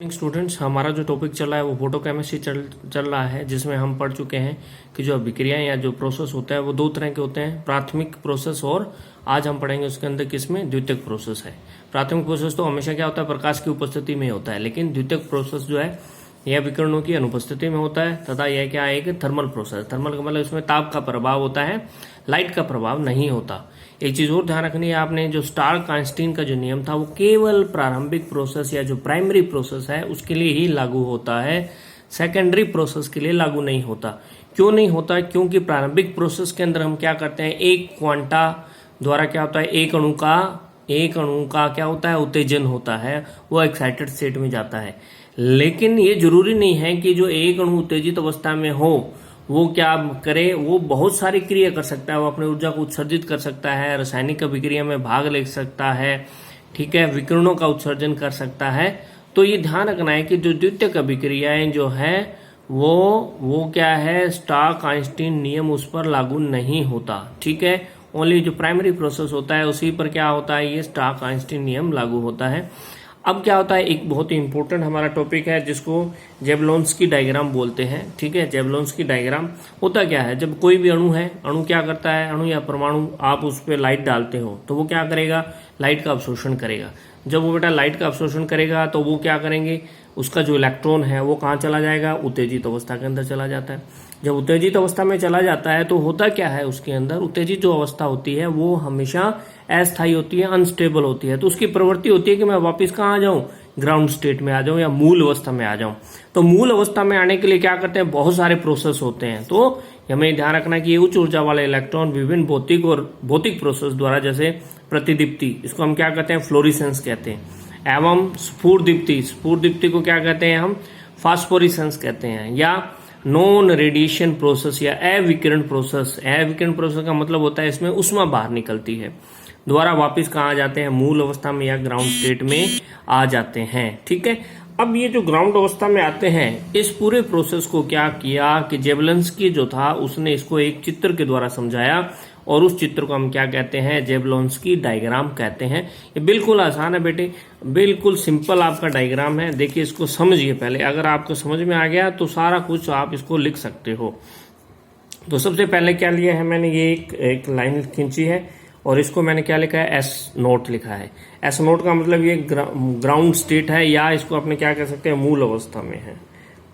Students, हमारा जो topic चल रहा है वो फोटोकेमिस्ट्री चल रहा है, जिसमें हम पढ़ चुके हैं कि जो अभिक्रियाएं या जो प्रोसेस होता है वो दो तरह के होते हैं, प्राथमिक प्रोसेस और आज हम पढ़ेंगे उसके अंदर किसमें द्वितीयक प्रोसेस है। प्राथमिक प्रोसेस तो हमेशा क्या होता है, प्रकाश की उपस्थिति में होता है, लेकिन द्वितीयक प्रोसेस जो है यह विकिरणों की अनुपस्थिति में होता है तथा यह क्या है, एक थर्मल प्रोसेस। थर्मल का मतलब इसमें ताप का प्रभाव होता है, लाइट का प्रभाव नहीं होता। एक चीज और ध्यान रखनी है आपने, जो स्टार्क आइंस्टीन का जो नियम था वो केवल प्रारंभिक प्रोसेस या जो प्राइमरी प्रोसेस है उसके लिए ही लागू होता है, सेकेंडरी प्रोसेस के लिए लागू नहीं होता। क्यों नहीं होता? क्योंकि प्रारंभिक प्रोसेस के अंदर हम क्या करते हैं, एक क्वांटा द्वारा क्या होता है, एक अणु का क्या होता है, उत्तेजन होता है, वो एक्साइटेड स्टेट में जाता है। लेकिन ये जरूरी नहीं है कि जो एक अणु उत्तेजित अवस्था में हो वो क्या करे, वो बहुत सारी क्रिया कर सकता है, वो अपनी ऊर्जा को उत्सर्जित कर सकता है, रासायनिक अभिक्रिया में भाग ले सकता है, ठीक है, विकिरणों का उत्सर्जन कर सकता है। तो ये ध्यान रखना है कि जो द्वितीयक अभिक्रियाएं जो है वो क्या है, स्टार्क आइंस्टीन नियम उस पर लागू नहीं होता, ठीक है। ओनली जो प्राइमरी प्रोसेस होता है उसी पर क्या होता है, ये स्टार्क आइंस्टीन नियम लागू होता है। अब क्या होता है, एक बहुत ही इंपॉर्टेंट हमारा टॉपिक है जिसको जेवलॉन्स्की डायग्राम बोलते हैं, ठीक है। जेवलॉन्स्की डायग्राम होता क्या है, जब कोई भी अणु है, अणु क्या करता है, अणु या परमाणु आप उस पर लाइट डालते हो तो वो क्या करेगा, लाइट का अवशोषण करेगा। जब वो बेटा लाइट का अवशोषण करेगा तो वो क्या करेंगे, उसका जो इलेक्ट्रॉन है वो कहाँ चला जाएगा, उत्तेजित अवस्था के अंदर चला जाता है। जब उत्तेजित अवस्था में चला जाता है तो होता क्या है, उसके अंदर उत्तेजित जो अवस्था होती है वो हमेशा अस्थायी होती है, अनस्टेबल होती है। तो उसकी प्रवृत्ति होती है कि मैं वापस कहाँ आ जाऊं, ग्राउंड स्टेट में आ जाऊं या मूल अवस्था में आ जाऊं। तो मूल अवस्था में आने के लिए क्या करते हैं, बहुत सारे प्रोसेस होते हैं। तो हमें ध्यान रखना है कि ये उच्च ऊर्जा वाले इलेक्ट्रॉन विभिन्न भौतिक और भौतिक प्रोसेस द्वारा, जैसे प्रतिदीप्ति, इसको हम क्या कहते हैं, फ्लोरिसेंस कहते हैं, एवं स्फुरदीप्ति को क्या कहते हैं हम, फास्फोरिसेंस कहते हैं, या नॉन रेडिएशन प्रोसेस या अविकिरण प्रोसेस। अविकिरण प्रोसेस का मतलब होता है इसमें उष्मा बाहर निकलती है, द्वारा वापस कहाँ आ जाते हैं, मूल अवस्था में या ग्राउंड स्टेट में आ जाते हैं, ठीक है। अब ये जो ग्राउंड अवस्था में आते हैं, इस पूरे प्रोसेस को क्या किया कि जेवलॉन्स्की जो था उसने इसको एक चित्र के द्वारा समझाया, और उस चित्र को हम क्या कहते हैं, जेवलॉन्स्की डायग्राम कहते हैं। ये बिल्कुल आसान है बेटे, बिल्कुल सिंपल आपका डायग्राम है। देखिए इसको समझिए पहले, अगर आपको समझ में आ गया तो सारा कुछ आप इसको लिख सकते हो। तो सबसे पहले क्या लिया है मैंने, ये एक लाइन खींची है और इसको मैंने क्या लिखा है, एस नोट लिखा है। एस नोट का मतलब ये ग्राउंड स्टेट है, या इसको अपने क्या कह सकते हैं, मूल अवस्था में है।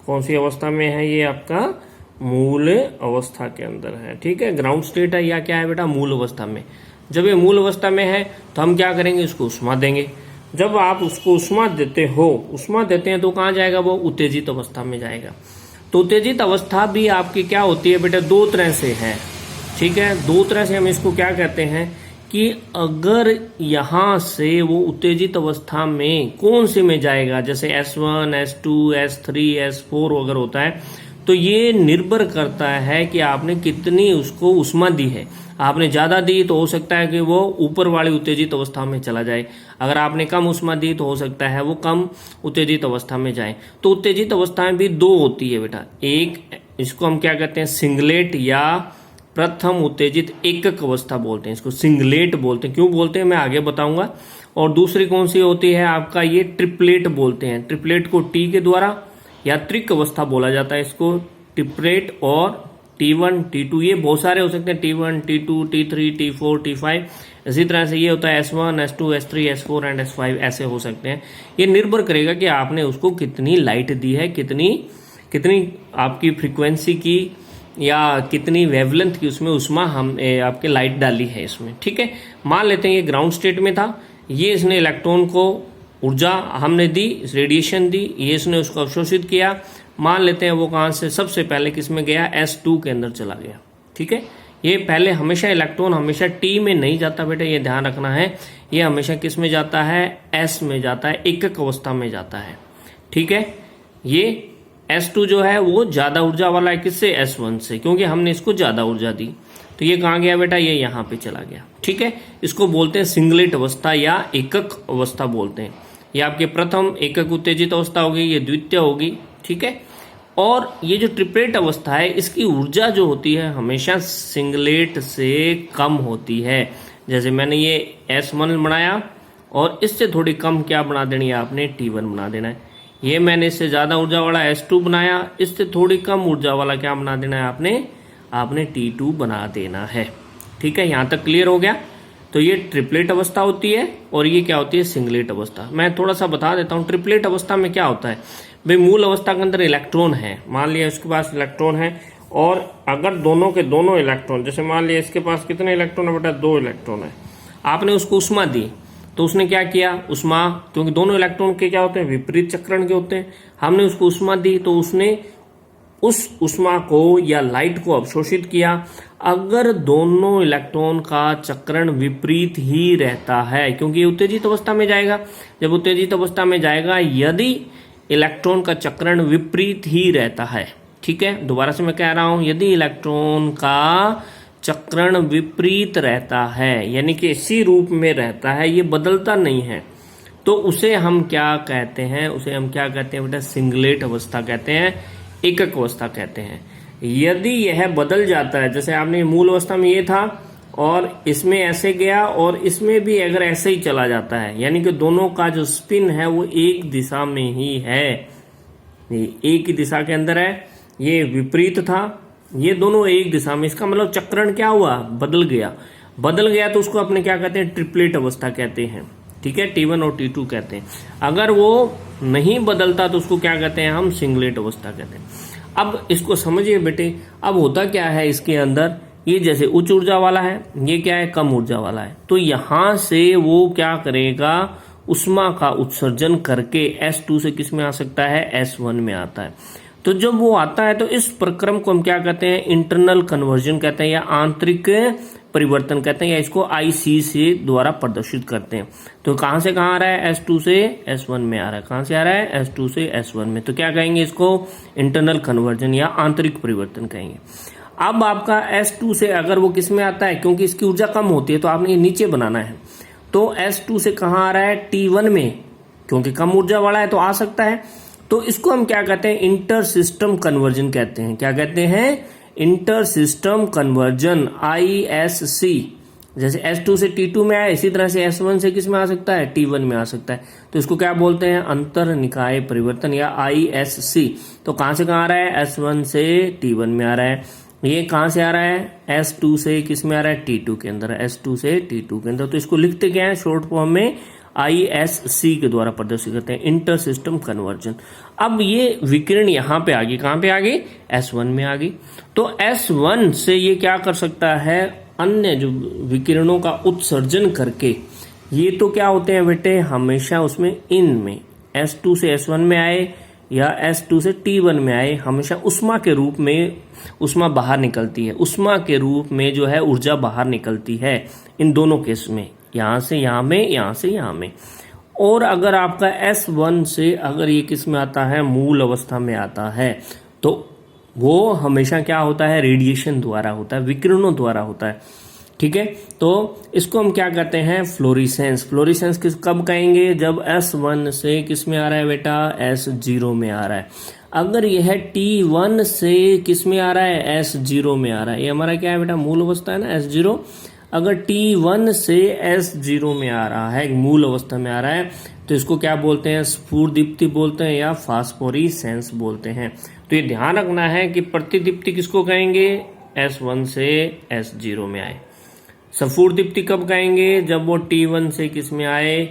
कौन सी अवस्था में है, ये आपका मूल अवस्था के अंदर है, ठीक है। ग्राउंड स्टेट है या क्या है बेटा, मूल अवस्था में। जब ये मूल अवस्था में है तो हम क्या करेंगे, इसको उष्मा देंगे। जब आप उसको उष्मा देते हैं तो कहाँ जाएगा, वो उत्तेजित अवस्था में जाएगा। तो उत्तेजित अवस्था भी आपकी क्या होती है बेटा, दो तरह से है, ठीक है। दो तरह से हम इसको क्या कहते हैं कि अगर यहां से वो उत्तेजित अवस्था में कौन से में जाएगा, जैसे S1, S2, S3, S4 अगर होता है, तो ये निर्भर करता है कि आपने कितनी उसको उष्मा दी है। आपने ज्यादा दी तो हो सकता है कि वो ऊपर वाली उत्तेजित अवस्था में चला जाए, अगर आपने कम उष्मा दी तो हो सकता है वो कम उत्तेजित अवस्था में जाए। तो उत्तेजित अवस्थाएं भी दो होती है बेटा, एक इसको हम क्या कहते हैं, सिंगलेट या प्रथम उत्तेजित एकक अवस्था बोलते हैं, इसको सिंगलेट बोलते हैं। क्यों बोलते हैं मैं आगे बताऊंगा। और दूसरी कौन सी होती है आपका, ये ट्रिपलेट बोलते हैं। ट्रिपलेट को टी के द्वारा या त्रिक अवस्था बोला जाता है, इसको ट्रिपलेट। और T1, T2 ये बहुत सारे हो सकते हैं, T1, T2, T3, T4, T5। इसी तरह से ये होता है S1, S2, S3, S4 and S5, ऐसे हो सकते हैं। ये निर्भर करेगा कि आपने उसको कितनी लाइट दी है, कितनी आपकी फ्रीक्वेंसी की या कितनी वेवलेंथ की उसमें उष्मा हम आपके लाइट डाली है इसमें, ठीक है। मान लेते हैं ये ग्राउंड स्टेट में था, ये इसने इलेक्ट्रॉन को ऊर्जा हमने दी, रेडिएशन दी, ये इसने उसको अवशोषित किया। मान लेते हैं वो कहां से, सबसे पहले किस में गया, S2 के अंदर चला गया, ठीक है। ये पहले हमेशा इलेक्ट्रॉन हमेशा T में नहीं जाता बेटा, ये ध्यान रखना है। ये हमेशा किस में जाता है, S में जाता है, एकक अवस्था में जाता है, ठीक है। ये S2 जो है वो ज्यादा ऊर्जा वाला है, किससे, S1 से, क्योंकि हमने इसको ज्यादा ऊर्जा दी। तो ये कहाँ गया बेटा, ये यहाँ पे चला गया, ठीक है। इसको बोलते हैं सिंगलेट अवस्था या एकक अवस्था बोलते हैं। ये आपके प्रथम एकक उत्तेजित अवस्था होगी, ये द्वितीय होगी, ठीक है। और ये जो ट्रिपलेट अवस्था है, इसकी ऊर्जा जो होती है हमेशा सिंगलेट से कम होती है। जैसे मैंने ये S1 बनाया और इससे थोड़ी कम क्या बना देनी है आपने, T1 बना देना है। ये मैंने इससे ज्यादा ऊर्जा वाला S2 बनाया, इससे थोड़ी कम ऊर्जा वाला क्या बना देना है आपने T2 बना देना है। ठीक है, यहां तक क्लियर हो गया। तो ये ट्रिपलेट अवस्था होती है और ये क्या होती है, सिंगलेट अवस्था। मैं थोड़ा सा बता देता हूँ ट्रिपलेट अवस्था में क्या होता है। भाई मूल अवस्था के अंदर इलेक्ट्रॉन है, मान लिया उसके पास इलेक्ट्रॉन है, और अगर दोनों के दोनों इलेक्ट्रॉन, जैसे मान लिया इसके पास कितने इलेक्ट्रॉन है बेटा, 2 इलेक्ट्रॉन है, आपने उसको उष्मा दी, तो उसने क्या किया, उष्मा, क्योंकि दोनों इलेक्ट्रॉन के क्या होते हैं, विपरीत चक्रण के होते हैं, हमने उसको उष्मा दी तो उसने उस उष्मा को या लाइट को अवशोषित किया। अगर दोनों इलेक्ट्रॉन का चक्रण विपरीत ही रहता है, क्योंकि ये उत्तेजित अवस्था में जाएगा, जब उत्तेजित अवस्था में जाएगा यदि इलेक्ट्रॉन का चक्रण विपरीत ही रहता है, ठीक है, दोबारा से मैं कह रहा हूं, यदि इलेक्ट्रॉन का चक्रण विपरीत रहता है, यानी कि इसी रूप में रहता है, ये बदलता नहीं है, तो उसे हम क्या कहते हैं, उसे हम क्या कहते हैं बेटा, सिंगलेट अवस्था कहते हैं, एकक अवस्था कहते हैं। यदि यह बदल जाता है, जैसे आपने मूल अवस्था में ये था और इसमें ऐसे गया और इसमें भी अगर ऐसे ही चला जाता है, यानी कि दोनों का जो स्पिन है वो एक दिशा में ही है, एक ही दिशा के अंदर है, ये विपरीत था, ये दोनों एक दिशा में, इसका मतलब चक्रण क्या हुआ, बदल गया तो उसको अपने क्या कहते हैं, ट्रिपलेट अवस्था कहते हैं। ठीक है, T1 और T2 कहते हैं। अगर वो नहीं बदलता तो उसको क्या कहते हैं, हम सिंगलेट अवस्था कहते हैं। अब इसको समझिए बेटे, अब होता क्या है इसके अंदर, ये जैसे उच्च ऊर्जा वाला है, ये क्या है, कम ऊर्जा वाला है, तो यहां से वो क्या करेगा, उष्मा का उत्सर्जन करके S2 से किस में आ सकता है, S1 में आता है। तो जब वो आता है तो इस प्रक्रम को हम क्या कहते हैं, इंटरनल कन्वर्जन कहते हैं, या आंतरिक परिवर्तन कहते हैं, या इसको IC से द्वारा प्रदर्शित करते हैं। तो कहां से कहां आ रहा है, S2 से S1 में आ रहा है, कहां से आ रहा है, S2 से S1 में, तो क्या कहेंगे इसको, इंटरनल कन्वर्जन या आंतरिक परिवर्तन कहेंगे। अब आपका S2 से अगर वो किस में आता है, क्योंकि इसकी ऊर्जा कम होती है तो आपने ये नीचे बनाना है, तो S2 से कहां आ रहा है, T1 में, क्योंकि कम ऊर्जा वाला है तो आ सकता है। तो इसको हम क्या कहते हैं, इंटर सिस्टम कन्वर्जन कहते हैं। क्या कहते हैं, इंटर सिस्टम कन्वर्जन, ISC। जैसे S2 से T2 में आया, इसी तरह से S1 से किस में आ सकता है, T1 में आ सकता है, तो इसको क्या बोलते हैं, अंतर निकाय परिवर्तन या ISC। तो कहां से कहां आ रहा है, S1 से T1 में आ रहा है, ये कहां से आ रहा है, S2 से किस में आ रहा है, T2 के अंदर, S2 से T2 के अंदर। तो इसको लिखते क्या है, शॉर्ट फॉर्म में ISC के द्वारा प्रदर्शित करते हैं, इंटर सिस्टम कन्वर्जन। अब ये विकिरण यहां पे आ गई, कहां पे आ गई, S1 में आ गई। तो S1 से ये क्या कर सकता है, अन्य जो विकिरणों का उत्सर्जन करके, ये तो क्या होते हैं बेटे, हमेशा उसमें इनमें S2 से S1 में आए या S2 से T1 में आए, हमेशा उष्मा के रूप में उष्मा बाहर निकलती है, उष्मा के रूप में जो है ऊर्जा बाहर निकलती है इन दोनों केस में, यहां से यहां में, यहां से यहां में। और अगर आपका S1 से अगर ये किस में आता है, मूल अवस्था में आता है, तो वो हमेशा क्या होता है, रेडिएशन द्वारा होता है, विकिरणों द्वारा होता है। ठीक है, तो इसको हम क्या कहते हैं, फ्लोरिसेंस। फ्लोरिसेंस किस कब कहेंगे, जब S1 से किस में आ रहा है बेटा, S0 में आ रहा है। अगर यह T1 से किस में आ रहा है, S0 में आ रहा है, ये हमारा क्या है बेटा, मूल अवस्था है ना, S0। अगर T1 से S0 में आ रहा है, मूल अवस्था में आ रहा है, तो इसको क्या बोलते हैं, स्फुरदीप्ति बोलते हैं या फास्फोरिसेंस बोलते हैं। तो ये ध्यान रखना है कि प्रतिदीप्ति किसको कहेंगे, S1 से S0 में आए। स्फुरदीप्ति कब कहेंगे, जब वो T1 से किस में आए,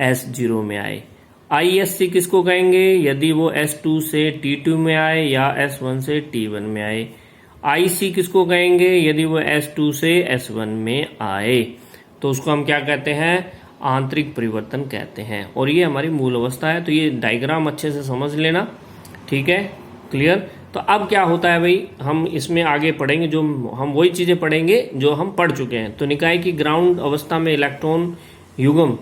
S0 में आए। ISC किसको कहेंगे, यदि वो S2 से T2 में आए या S1 से T1 में आए। IC किसको कहेंगे, यदि वो S2 से S1 में आए, तो उसको हम क्या कहते हैं, आंतरिक परिवर्तन कहते हैं। और ये हमारी मूल अवस्था है। तो ये डायग्राम अच्छे से समझ लेना, ठीक है, क्लियर। तो अब क्या होता है भाई, हम इसमें आगे पढ़ेंगे, जो हम वही चीजें पढ़ेंगे जो हम पढ़ चुके हैं। तो निकाय की ग्राउंड अवस्था में इलेक्ट्रॉन युग्म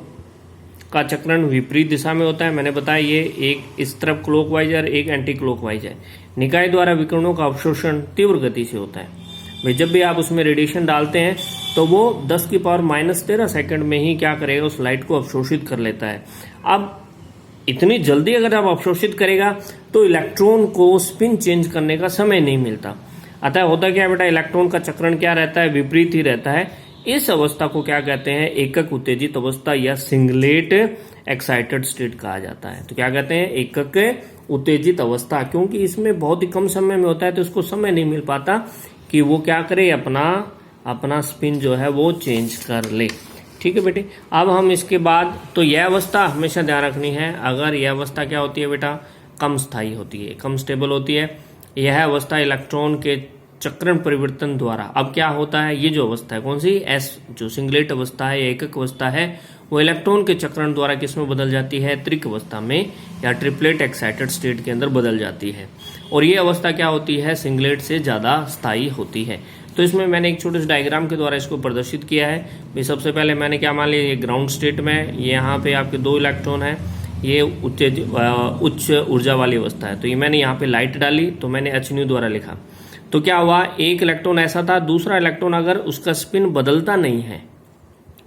का चक्रण विपरीत दिशा में होता है। मैंने बताया ये एक इस तरफ क्लॉकवाइज और एक एंटी क्लॉकवाइज है। निकाय द्वारा विकिरणों का अवशोषण तीव्र गति से होता है भाई। जब भी आप उसमें रेडिएशन डालते हैं तो वो 10 की पावर -13 सेकंड में ही क्या करेगा, उस लाइट को अवशोषित कर लेता है। अब इतनी जल्दी अगर आप अवशोषित करेगा तो इलेक्ट्रॉन को स्पिन चेंज करने का समय नहीं मिलता। अतः होता क्या है बेटा, इलेक्ट्रॉन का चक्रण क्या रहता है, विपरीत ही रहता है। इस अवस्था को क्या कहते हैं, एकक उत्तेजित अवस्था या सिंगलेट एक्साइटेड स्टेट कहा जाता है। तो क्या कहते हैं, एकक उत्तेजित अवस्था, क्योंकि इसमें बहुत ही कम समय में होता है तो उसको समय नहीं मिल पाता कि वो क्या करे, अपना स्पिन जो है वो चेंज कर ले। ठीक है बेटे। अब हम इसके बाद, तो यह अवस्था हमेशा ध्यान रखनी है, अगर यह अवस्था क्या होती है बेटा, कम स्थायी होती है, कम स्टेबल होती है। यह अवस्था इलेक्ट्रॉन के चक्रण परिवर्तन द्वारा, अब क्या होता है, ये जो अवस्था है कौन सी, एस, जो सिंगलेट अवस्था है, एकक अवस्था है, वो इलेक्ट्रॉन के चक्रण द्वारा किस में बदल जाती है, त्रिक अवस्था में या ट्रिपलेट एक्साइटेड स्टेट के अंदर बदल जाती है। और ये अवस्था क्या होती है, सिंगलेट से ज्यादा स्थायी होती है। तो इसमें मैंने एक छोटे से डायग्राम के द्वारा इसको प्रदर्शित किया है। भाई सबसे पहले मैंने क्या मान लिया, ये ग्राउंड स्टेट में, यहाँ पे आपके 2 इलेक्ट्रॉन है, ये उच्च ऊर्जा वाली अवस्था है। तो ये मैंने यहाँ पे लाइट डाली, तो मैंने h द्वारा लिखा। तो क्या हुआ, एक इलेक्ट्रॉन ऐसा था, दूसरा इलेक्ट्रॉन अगर उसका स्पिन बदलता नहीं है,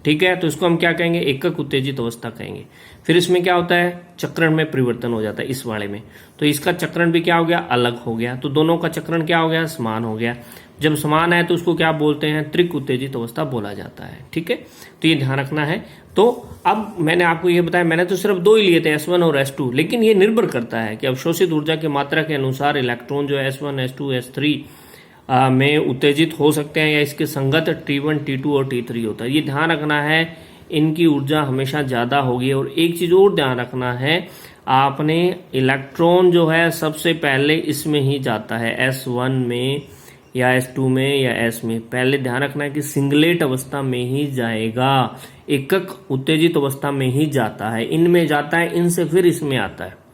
ठीक है, तो इसको हम क्या कहेंगे, एकक उत्तेजित अवस्था कहेंगे। फिर इसमें क्या होता है, चक्रण में परिवर्तन हो जाता है इस वाले में, तो इसका चक्रण भी क्या हो गया, अलग हो गया। तो दोनों का चक्रण क्या हो गया, समान हो गया। जब समान है तो उसको क्या बोलते हैं, त्रिक उत्तेजित अवस्था बोला जाता है। ठीक है, तो ये ध्यान रखना है। तो अब मैंने आपको ये बताया, मैंने तो सिर्फ 2 ही लिए थे, S1 और S2, लेकिन ये निर्भर करता है कि अवशोषित ऊर्जा की मात्रा के अनुसार इलेक्ट्रॉन जो S1, S2, S3 में उत्तेजित हो सकते हैं या इसके संगत T1, T2 और T3 होता है। ये ध्यान रखना है, इनकी ऊर्जा हमेशा ज्यादा होगी। और एक चीज और ध्यान रखना है, आपने इलेक्ट्रॉन जो है सबसे पहले इसमें ही जाता है, S1 में या S2 में या S में। पहले ध्यान रखना है कि सिंगलेट अवस्था में ही जाएगा, एकक उत्तेजित अवस्था में ही जाता है, इनमें जाता है, इनसे फिर इसमें आता है।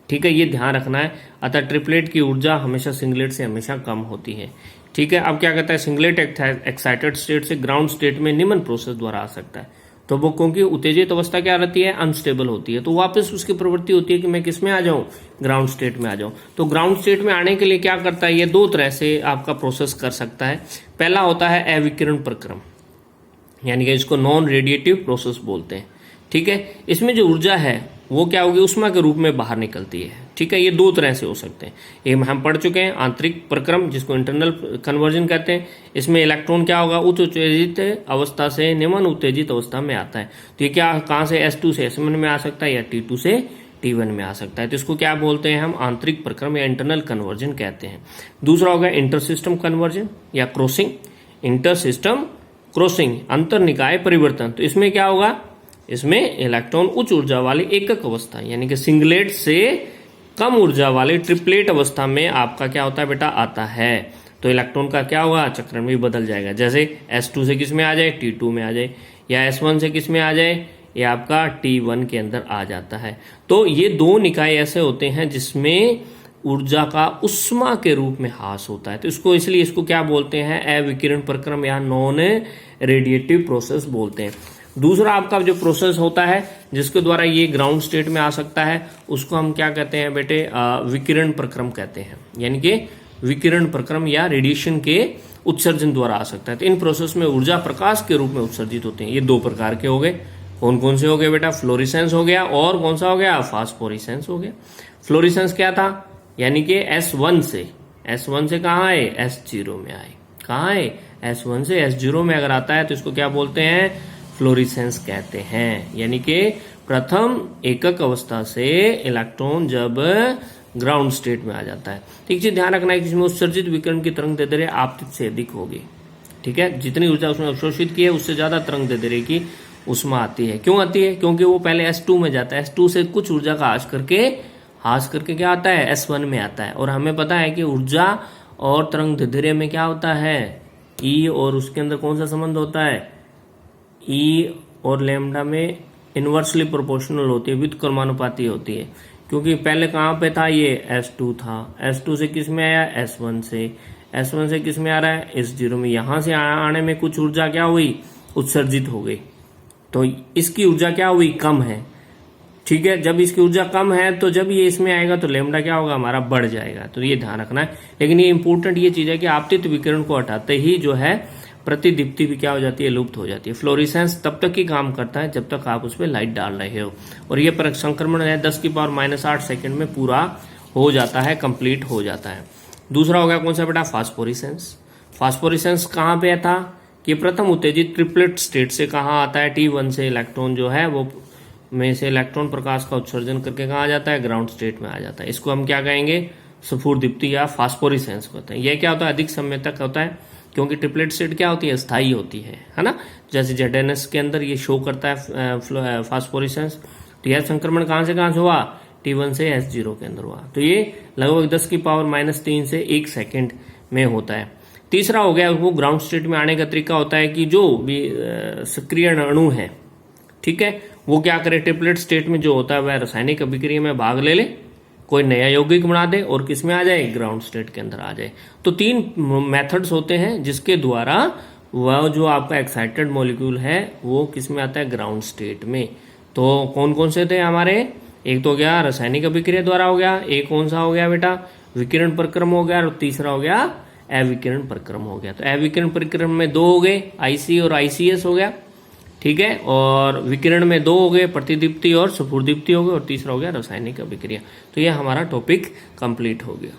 ठीक है, ये ध्यान रखना है। अतः ट्रिपलेट की ऊर्जा हमेशा सिंगलेट से हमेशा कम होती है। ठीक है, अब क्या कहता है, सिंगलेट एक्साइटेड स्टेट से ग्राउंड स्टेट में निम्न प्रोसेस द्वारा आ सकता है। तो वो क्योंकि उत्तेजित अवस्था क्या रहती है, अनस्टेबल होती है, तो वापस उसकी प्रवृत्ति होती है कि मैं किस में आ जाऊं, ग्राउंड स्टेट में आ जाऊं। तो ग्राउंड स्टेट में आने के लिए क्या करता है, ये 2 तरह से आपका प्रोसेस कर सकता है। पहला होता है अविकिरण प्रक्रम, यानी कि इसको नॉन रेडिएटिव प्रोसेस बोलते हैं। ठीक है, इसमें जो ऊर्जा है वो क्या होगी, उष्मा के रूप में बाहर निकलती है। ठीक है, ये 2 तरह से हो सकते हैं। ये हम पढ़ चुके हैं, आंतरिक प्रक्रम जिसको इंटरनल कन्वर्जन कहते हैं। इसमें इलेक्ट्रॉन क्या होगा, उच्च उत्तेजित अवस्था से निम्न उत्तेजित अवस्था में आता है। तो ये क्या, कहां से, S2 से S1 में आ सकता है या T2 से T1 में आ सकता है। तो इसको क्या बोलते हैं हम, आंतरिक प्रक्रम या इंटरनल कन्वर्जन कहते हैं। दूसरा होगा इंटर सिस्टम कन्वर्जन या क्रॉसिंग, इंटर सिस्टम क्रॉसिंग, अंतर निकाय परिवर्तन। तो इसमें क्या होगा, इसमें इलेक्ट्रॉन उच्च ऊर्जा वाली एकक अवस्था यानी कि सिंगलेट से कम ऊर्जा वाली ट्रिपलेट अवस्था में आपका क्या होता है बेटा, आता है। तो इलेक्ट्रॉन का क्या होगा, चक्रण भी बदल जाएगा। जैसे S2 से किस में आ जाए, T2 में आ जाए, या S1 से किस में आ जाए, ये आपका T1 के अंदर आ जाता है। तो ये 2 निकाय ऐसे होते हैं जिसमें ऊर्जा का उष्मा के रूप में ह्रास होता है। तो इसको इसलिए इसको क्या बोलते हैं, अविकिरण प्रक्रम या नॉन रेडिएटिव प्रोसेस बोलते हैं। दूसरा आपका जो प्रोसेस होता है जिसके द्वारा ये ग्राउंड स्टेट में आ सकता है, उसको हम क्या कहते हैं बेटे, विकिरण प्रक्रम कहते हैं। यानी कि विकिरण प्रक्रम या रेडिएशन के उत्सर्जन द्वारा आ सकता है। तो इन प्रोसेस में ऊर्जा प्रकाश के रूप में उत्सर्जित होते हैं। ये 2 प्रकार के हो गए। कौन कौन से हो गए बेटा, फ्लोरिसेंस हो गया और कौन सा हो गया, फास्फोरिसेंस हो गया। फ्लोरिसेंस क्या था, यानी कि S1 से कहाँ आए, S0 में आए। कहाँ आए, S1 से S0 में अगर आता है तो इसको क्या बोलते हैं, फ्लोरिसेंस कहते हैं। यानी कि प्रथम एकक अवस्था से इलेक्ट्रॉन जब ग्राउंड स्टेट में आ जाता है। ठीक चीज ध्यान रखना है कि इसमें उत्सर्जित विकिरण की तरंग दैर्ध्य आपतित से अधिक होगी। ठीक है, जितनी ऊर्जा उसमें अवशोषित की है उससे ज्यादा तरंग दैर्ध्य की उष्मा आती है। क्यों आती है, क्योंकि वो पहले S2 में जाता है, S2 से कुछ ऊर्जा का हास करके क्या आता है, S1 में आता है। और हमें पता है कि ऊर्जा और तरंग दैर्ध्य में क्या होता है, E, और उसके अंदर कौन सा संबंध होता है, E और लैम्डा में इनवर्सली प्रोपोर्शनल होती है, व्युत्क्रमानुपाती होती है। क्योंकि पहले कहाँ पे था, ये S2 था, S2 से किस में आया, S1 से किस में आ रहा है, S0 में। यहां से आने में कुछ ऊर्जा क्या हुई, उत्सर्जित हो गई, तो इसकी ऊर्जा क्या हुई, कम है। ठीक है, जब इसकी ऊर्जा कम है तो जब ये इसमें आएगा तो लैम्डा क्या होगा, हमारा बढ़ जाएगा। तो ये ध्यान रखना है। लेकिन ये इंपॉर्टेंट ये चीज है कि आपतित विकिरण को हटाते ही जो है प्रतिदीप्ति भी क्या हो जाती है, लुप्त हो जाती है। फ्लोरिसेंस तब तक ही काम करता है जब तक आप उसमें लाइट डाल रहे हो। और ये संक्रमण है 10⁻⁻8 सेकंड में पूरा हो जाता है, कंप्लीट हो जाता है। दूसरा हो गया कौन सा बेटा, फास्फोरिसेंस। फास्फोरिसेंस कहाँ पे था ये प्रथम उत्तेजित ट्रिपलेट स्टेट से कहाँ आता है, T1 से इलेक्ट्रॉन जो है वो में से इलेक्ट्रॉन प्रकाश का उत्सर्जन करके कहाँ आ जाता है, ग्राउंड स्टेट में आ जाता है। इसको हम क्या कहेंगे, स्फुरदीप्ति या फास्फोरेसेंस कहते हैं। यह क्या होता है, अधिक समय तक होता है, क्योंकि ट्रिपलेट स्टेट क्या होती है, स्थायी होती है ना। जैसे ZNS के अंदर ये शो करता है फास्फोरेसेंस। तो यह संक्रमण कहाँ से हुआ, T1 से S0 के अंदर हुआ। तो ये लगभग 10⁻³ से 1 सेकेंड में होता है। तीसरा हो गया, वो ग्राउंड स्टेट में आने का तरीका होता है कि जो भी सक्रिय अणु है, ठीक है, वो क्या करे, ट्रिपलेट स्टेट में जो होता है वह रासायनिक अभिक्रिया में भाग ले कोई नया यौगिक बना दे और किसमें आ जाए, ग्राउंड स्टेट के अंदर आ जाए। तो 3 मेथड्स होते हैं जिसके द्वारा वह जो आपका एक्साइटेड मॉलिक्यूल है वो किसमें आता है, ग्राउंड स्टेट में। तो कौन कौन से थे हमारे, एक तो हो गया रासायनिक अभिक्रिया द्वारा हो गया, एक कौन सा हो गया बेटा, विकिरण प्रक्रम हो गया, और तीसरा हो गया अविकिरण प्रक्रम हो गया। तो अविकिरण प्रक्रम में 2 हो गए, IC और ICS हो गया, ठीक है, और विकिरण में 2 हो गए, प्रतिदीप्ति और स्फुरदीप्ति हो गए, और तीसरा हो गया रासायनिक अभिक्रिया। तो यह हमारा टॉपिक कंप्लीट हो गया।